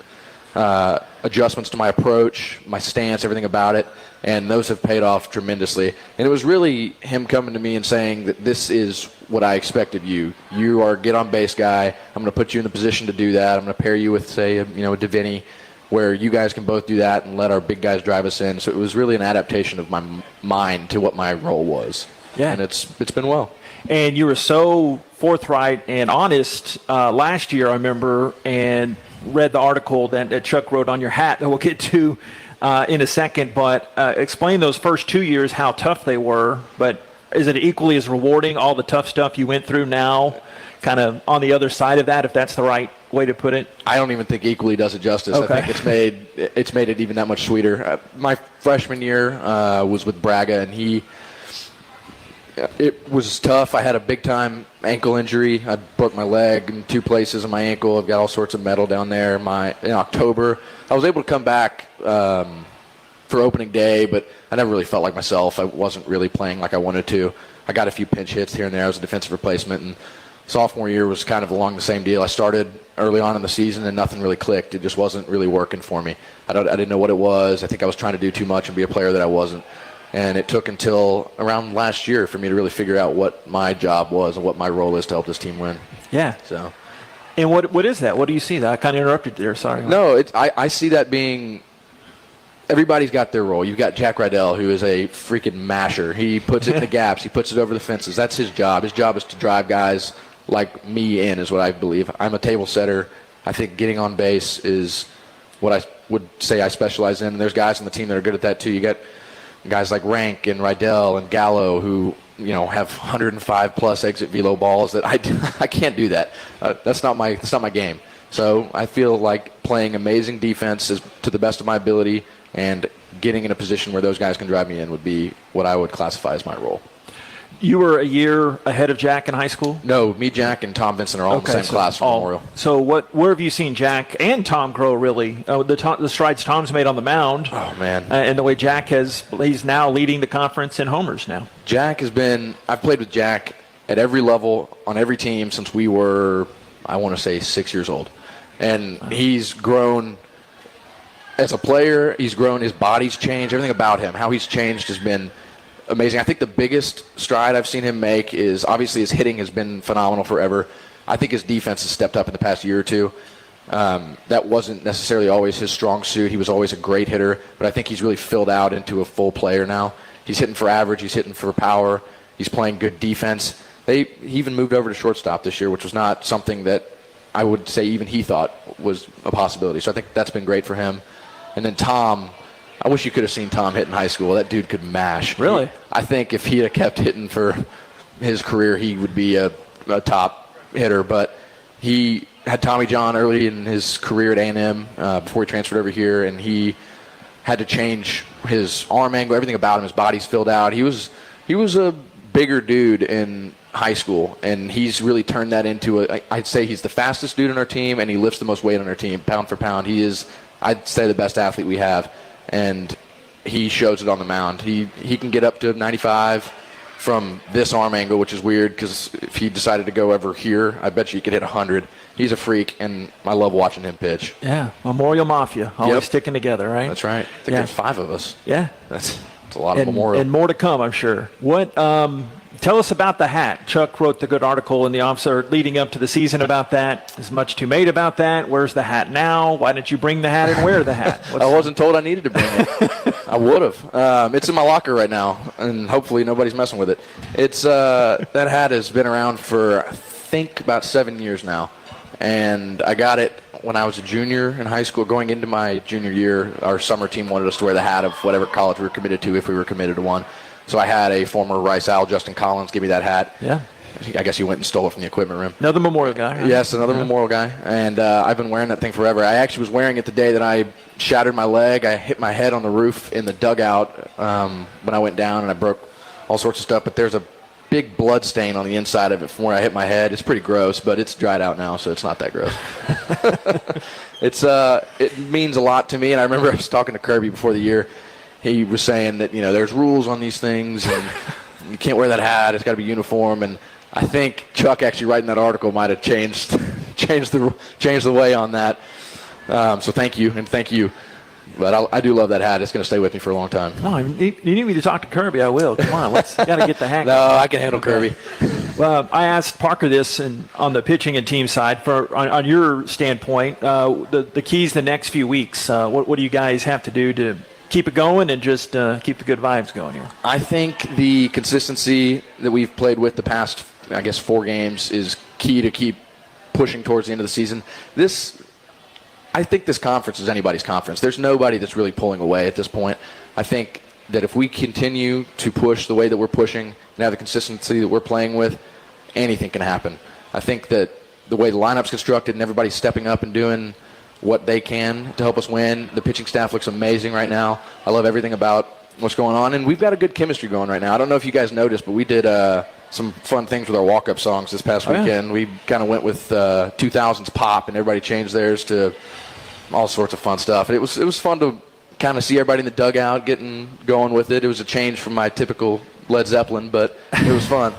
adjustments to my approach, my stance, everything about it, and those have paid off tremendously. And it was really him coming to me and saying that this is what I expect of you. You are a get-on-base guy. I'm going to put you in the position to do that. I'm going to pair you with, say, a Deviney, where you guys can both do that and let our big guys drive us in. So it was really an adaptation of my mind to what my role was.
Yeah.
And it's been well.
And you were so forthright and honest last year, I remember, and read the article that Chuck wrote on your hat that we'll get to in a second. But explain those first 2 years, how tough they were. But is it equally as rewarding, all the tough stuff you went through now, kind of on the other side of that, if that's the right way to put it?
I don't even think equally does it justice.
Okay.
I think it's made it even that much sweeter. My freshman year was with Braga, and it was tough. I had a big-time ankle injury. I broke my leg in 2 places on my ankle. I've got all sorts of metal down there. In October, I was able to come back for opening day, but I never really felt like myself. I wasn't really playing like I wanted to. I got a few pinch hits here and there. I was a defensive replacement, and sophomore year was kind of along the same deal. I started early on in the season, and nothing really clicked. It just wasn't really working for me. I didn't know what it was. I think I was trying to do too much and be a player that I wasn't. And it took until around last year for me to really figure out what my job was and what my role is to help this team win.
Yeah.
So.
And what is that? What do you see? That I kind of interrupted there. Sorry.
No, I see that being everybody's got their role. You've got Jack Rydell, who is a freaking masher. He puts it in the gaps. He puts it over the fences. That's his job. His job is to drive guys like me in, is what I believe. I'm a table setter. I think getting on base is what I would say I specialize in. And there's guys on the team that are good at that too. You got guys like Rank and Rydell and Gallo who have 105 plus exit velo balls that I can't do that. That's not my game. So I feel like playing amazing defense is to the best of my ability, and getting in a position where those guys can drive me in would be what I would classify as my role.
You were a year ahead of Jack in high school?
No, me, Jack, and Tom Vincent are all in the same class for Memorial.
So where have you seen Jack and Tom grow, really? The strides Tom's made on the mound.
Oh, man.
And the way Jack he's now leading the conference in homers now.
Jack I've played with Jack at every level, on every team since we were, I want to say, 6 years old. And he's grown as a player. He's grown, his body's changed, everything about him, how he's changed has been amazing. I think the biggest stride I've seen him make is, obviously, his hitting has been phenomenal forever. I think his defense has stepped up in the past year or two. That wasn't necessarily always his strong suit. He was always a great hitter, but I think he's really filled out into a full player now. He's hitting for average. He's hitting for power. He's playing good defense. He even moved over to shortstop this year, which was not something that I would say even he thought was a possibility. So I think that's been great for him. And then Tom, I wish you could have seen Tom hit in high school. That dude could mash.
Really?
I think if he had kept hitting for his career, he would be a top hitter. But he had Tommy John early in his career at A&M before he transferred over here, and he had to change his arm angle, everything about him. His body's filled out. He was a bigger dude in high school, and he's really turned that into I'd say he's the fastest dude on our team, and he lifts the most weight on our team, pound for pound. He is, I'd say, the best athlete we have. And he shows it on the mound. He can get up to 95 from this arm angle, which is weird because if he decided to go over here, I bet you he could hit 100. He's a freak, and I love watching him pitch.
Yeah, Memorial Mafia, always sticking together, right?
That's right. I think there's 5 of us.
Yeah.
That's a lot of Memorial.
And more to come, I'm sure. What? Tell us about the hat. Chuck wrote the good article in the Officer leading up to the season about that. There's much to be made about that. Where's the hat now? Why didn't you bring the hat and wear the hat?
I wasn't told I needed to bring it. I would have. It's in my locker right now, and hopefully nobody's messing with it. It's that hat has been around for, I think, about 7 years now. And I got it when I was a junior in high school. Going into my junior year, our summer team wanted us to wear the hat of whatever college we were committed to, if we were committed to one. So I had a former Rice Owl, Justin Collins, give me that hat.
Yeah.
I guess he went and stole it from the equipment room.
Another Memorial guy. Right?
Yes, another Memorial guy. And I've been wearing that thing forever. I actually was wearing it the day that I shattered my leg. I hit my head on the roof in the dugout when I went down, and I broke all sorts of stuff. But there's a big blood stain on the inside of it from where I hit my head. It's pretty gross, but it's dried out now, so it's not that gross. It means a lot to me. And I remember I was talking to Kirby before the year. He was saying that, there's rules on these things, and you can't wear that hat. It's got to be uniform. And I think Chuck actually writing that article might have changed the way on that. So thank you, and thank you. But I do love that hat. It's going to stay with me for a long time.
No, you need me to talk to Kirby, I will. Come on, let's got to get the hack.
No, I can handle Kirby.
Well, I asked Parker this on the pitching and team side. On your standpoint, the keys the next few weeks. What do you guys have to do to keep it going and just keep the good vibes going here?
I think the consistency that we've played with the past, 4 games is key to keep pushing towards the end of the season. I think this conference is anybody's conference. There's nobody that's really pulling away at this point. I think that if we continue to push the way that we're pushing and have the consistency that we're playing with, anything can happen. I think that the way the lineup's constructed and everybody's stepping up and doing what they can to help us win. The pitching staff looks amazing right now. I love everything about what's going on, and we've got a good chemistry going right now. I don't know if you guys noticed, but we did some fun things with our walk-up songs this past weekend. Yeah. We kind of went with 2000s pop, and everybody changed theirs to all sorts of fun stuff. And it was fun to kind of see everybody in the dugout going with it. It was a change from my typical Led Zeppelin, but it was fun.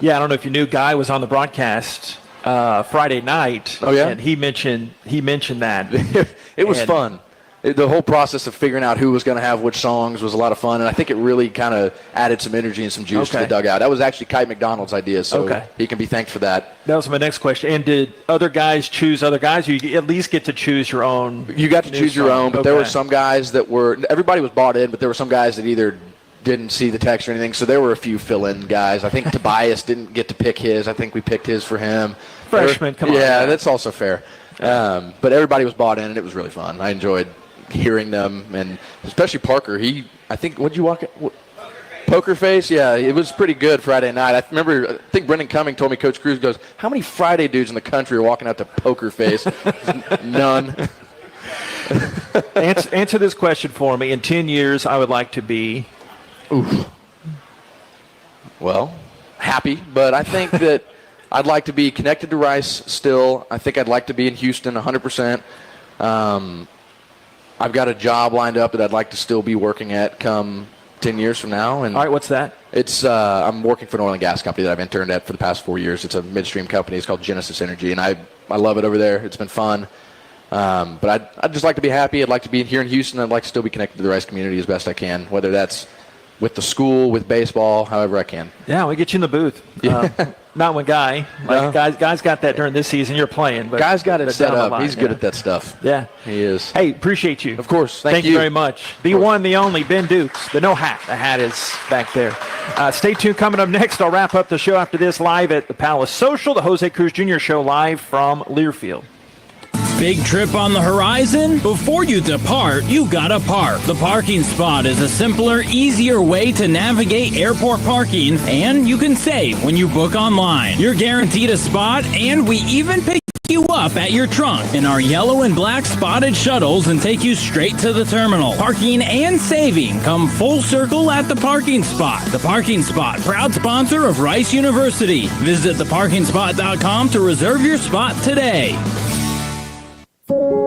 Yeah, I don't know if you knew, Guy was on the broadcast Friday night.
Oh yeah,
and he mentioned that.
It was fun. The whole process of figuring out who was going to have which songs was a lot of fun, and I think it really kind of added some energy and some juice to the dugout. That was actually Kite McDonald's idea, so he can be thanked for that.
That was my next question. And did other guys choose other guys, or you at least get to choose your own?
You got to choose your own, but there were some guys that everybody was bought in, but there were some guys that either didn't see the text or anything, so there were a few fill-in guys. I think Tobias didn't get to pick his. I think we picked his for him.
Freshman, come on.
Yeah, that's also fair. But everybody was bought in, and it was really fun. I enjoyed hearing them, and especially Parker. I think, what'd you walk at? Poker face? Yeah, it was pretty good Friday night. I think Brendan Cumming told me, Coach Cruz goes, how many Friday dudes in the country are walking out to poker face? None.
Answer this question for me. In 10 years, I would like to be...
Oof. Well, happy, but I think that I'd like to be connected to Rice still. I think I'd like to be in Houston 100%. I've got a job lined up that I'd like to still be working at come 10 years from now. And
all right, what's that?
It's I'm working for an oil and gas company that I've interned at for the past 4 years. It's a midstream company. It's called Genesis Energy, and I love it over there. It's been fun. But I'd just like to be happy. I'd like to be here in Houston. I'd like to still be connected to the Rice community as best I can, whether that's with the school, with baseball, however I can.
Yeah, we get you in the booth. Not when Guy. Guy's got that during this season. You're playing. But
Guy's got it set up. He's good at that stuff.
Yeah.
He is.
Hey, appreciate you.
Of course.
Thank you very much. The one, the only, Ben Dukes. The no hat. The hat is back there. Stay tuned. Coming up next, I'll wrap up the show after this live at the Palace Social, the Jose Cruz Jr. Show live from Learfield.
Big trip on the horizon? Before you depart, you gotta park. The parking spot is a simpler, easier way to navigate airport parking, and you can save when you book online. You're guaranteed a spot, and we even pick you up at your trunk in our yellow and black spotted shuttles and take you straight to the terminal. Parking and saving come full circle at the parking spot. The Parking Spot, proud sponsor of Rice University. Visit theparkingspot.com to reserve your spot today.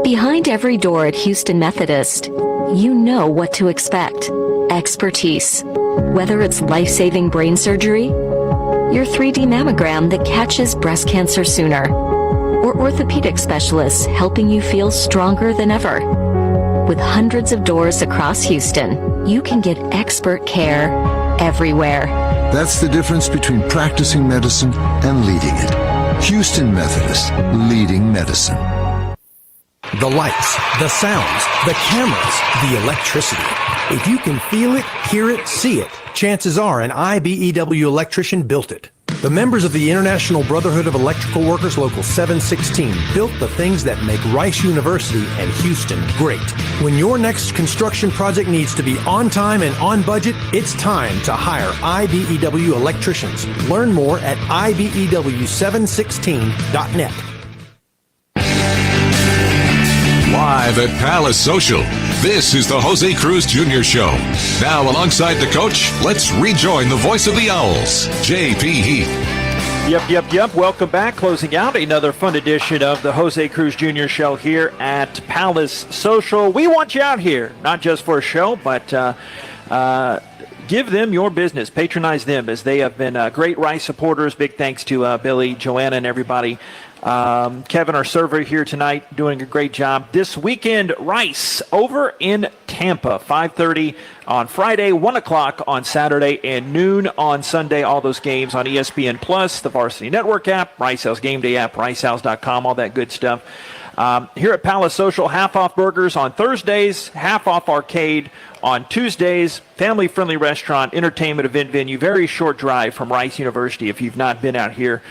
Behind every door at Houston Methodist, you know what to expect. Expertise. Whether it's life-saving brain surgery, your 3D mammogram that catches breast cancer sooner, or orthopedic specialists helping you feel stronger than ever. With hundreds of doors across Houston, you can get expert care everywhere.
That's the difference between practicing medicine and leading it. Houston Methodist, leading medicine.
The lights, the sounds, the cameras, the electricity. If you can feel it, hear it, see it, chances are an IBEW electrician built it. The members of the International Brotherhood of Electrical Workers Local 716 built the things that make Rice University and Houston great. When your next construction project needs to be on time and on budget, it's time to hire IBEW electricians. Learn more at IBEW716.net.
Live at Palace Social, this is the Jose Cruz Jr. Show. Now, alongside the coach, let's rejoin the voice of the Owls, J.P. Heath.
Yep. Welcome back. Closing out another fun edition of the Jose Cruz Jr. Show here at Palace Social. We want you out here, not just for a show, but give them your business. Patronize them, as they have been great Rice supporters. Big thanks to Billy, Joanna, and everybody Kevin, our server here tonight, doing a great job. This weekend, Rice over in Tampa, 5:30 on Friday, 1 o'clock on Saturday, and noon on Sunday. All those games on ESPN Plus, the Varsity Network app, Rice House Game Day app, ricehouse.com, all that good stuff. Here at Palace Social, half off burgers on Thursdays, half off arcade on Tuesdays, family-friendly restaurant, entertainment event venue, very short drive from Rice University if you've not been out here.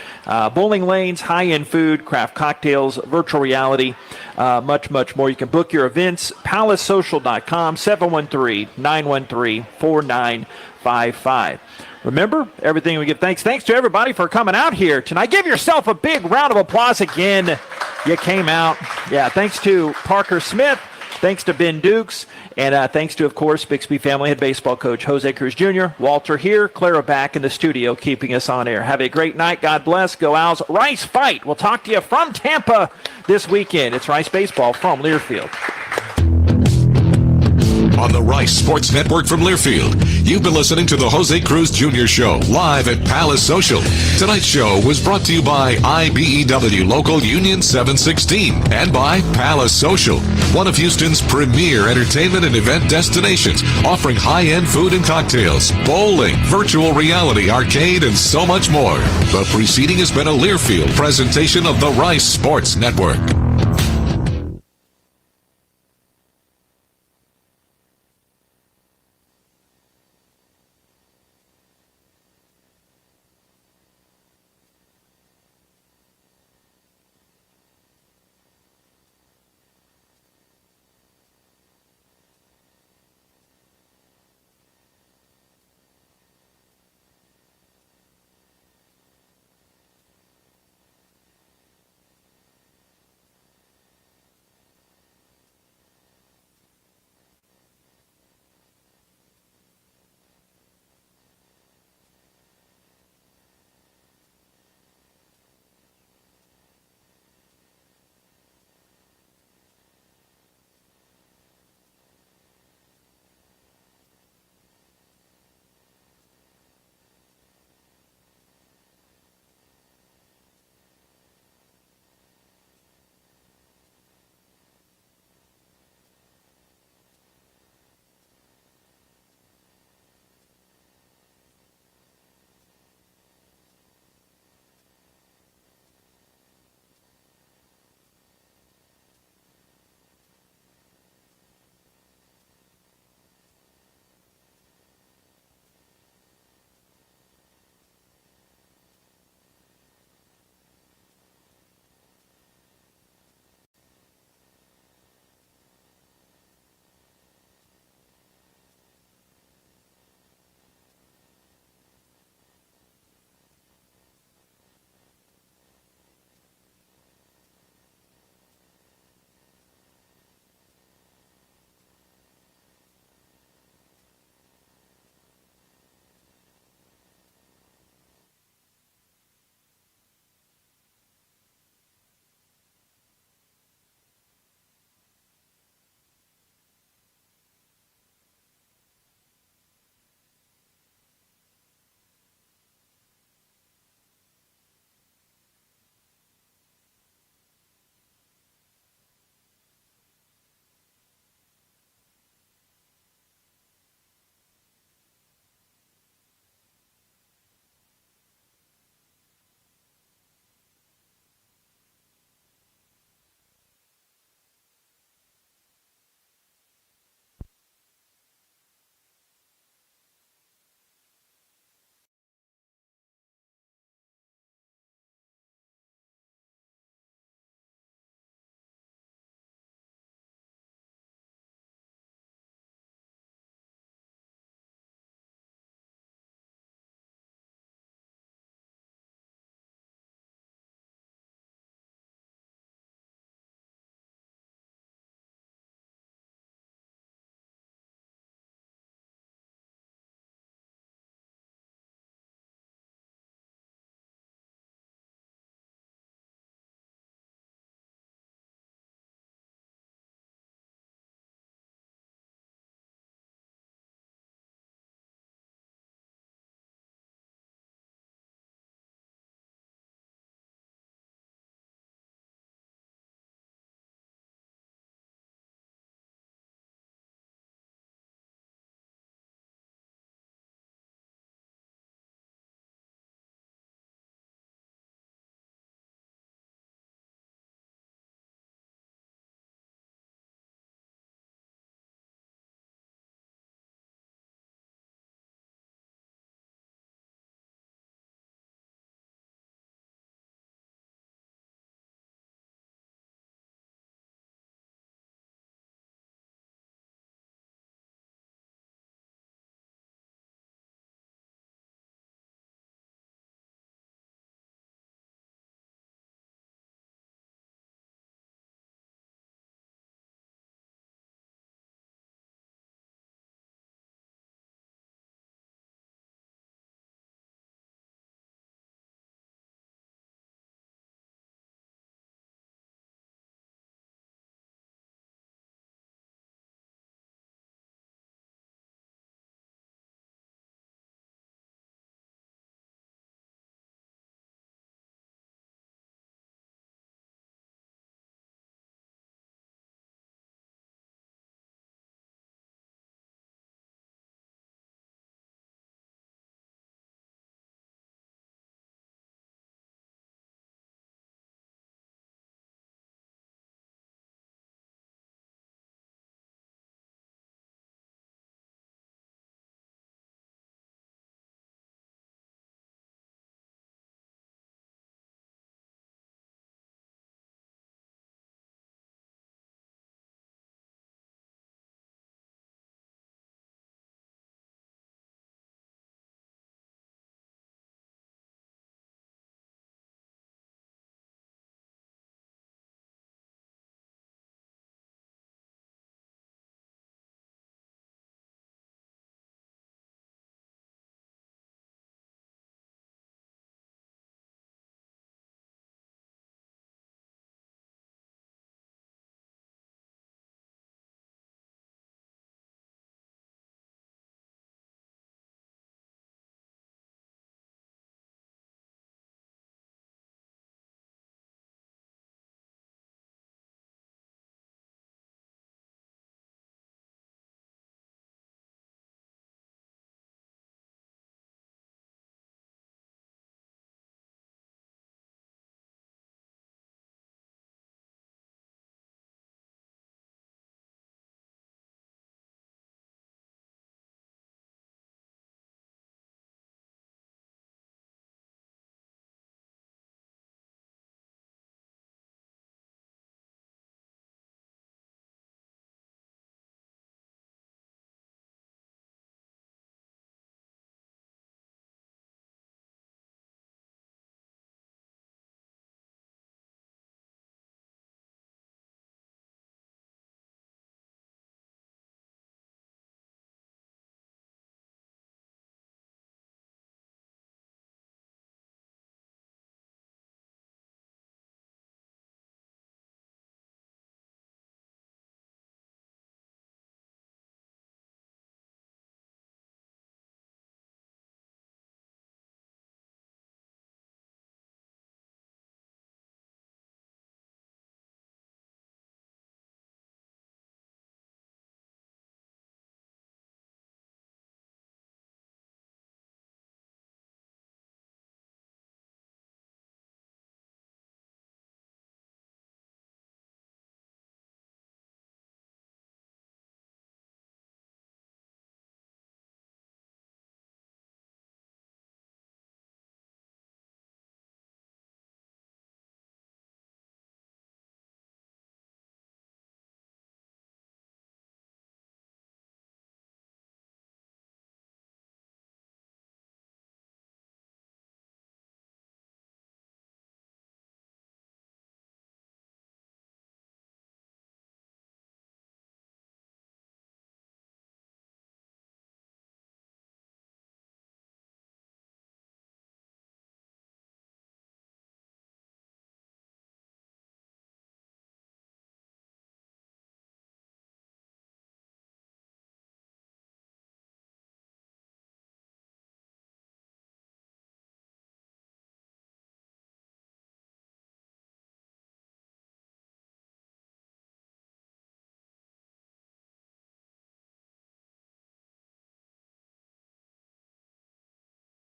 Bowling lanes, high-end food, craft cocktails, virtual reality, much, much more. You can book your events, palacesocial.com, 713-913-4955. Remember, everything we give thanks. Thanks to everybody for coming out here tonight. Give yourself a big round of applause again. You came out. Yeah, thanks to Parker Smith. Thanks to Ben Dukes. And thanks to, of course, Bixby family head baseball coach José Cruz Jr., Walter here, Clara back in the studio keeping us on air. Have a great night. God bless. Go Owls. Rice fight. We'll talk to you from Tampa this weekend. It's Rice Baseball from Learfield.
On the Rice Sports Network from Learfield, you've been listening to the José Cruz Jr. Show live at Palace Social. Tonight's show was brought to you by IBEW Local Union 716 and by Palace Social, one of Houston's premier entertainment and event destinations, offering high-end food and cocktails, bowling, virtual reality, arcade, and so much more. The preceding has been a Learfield presentation of the Rice Sports Network.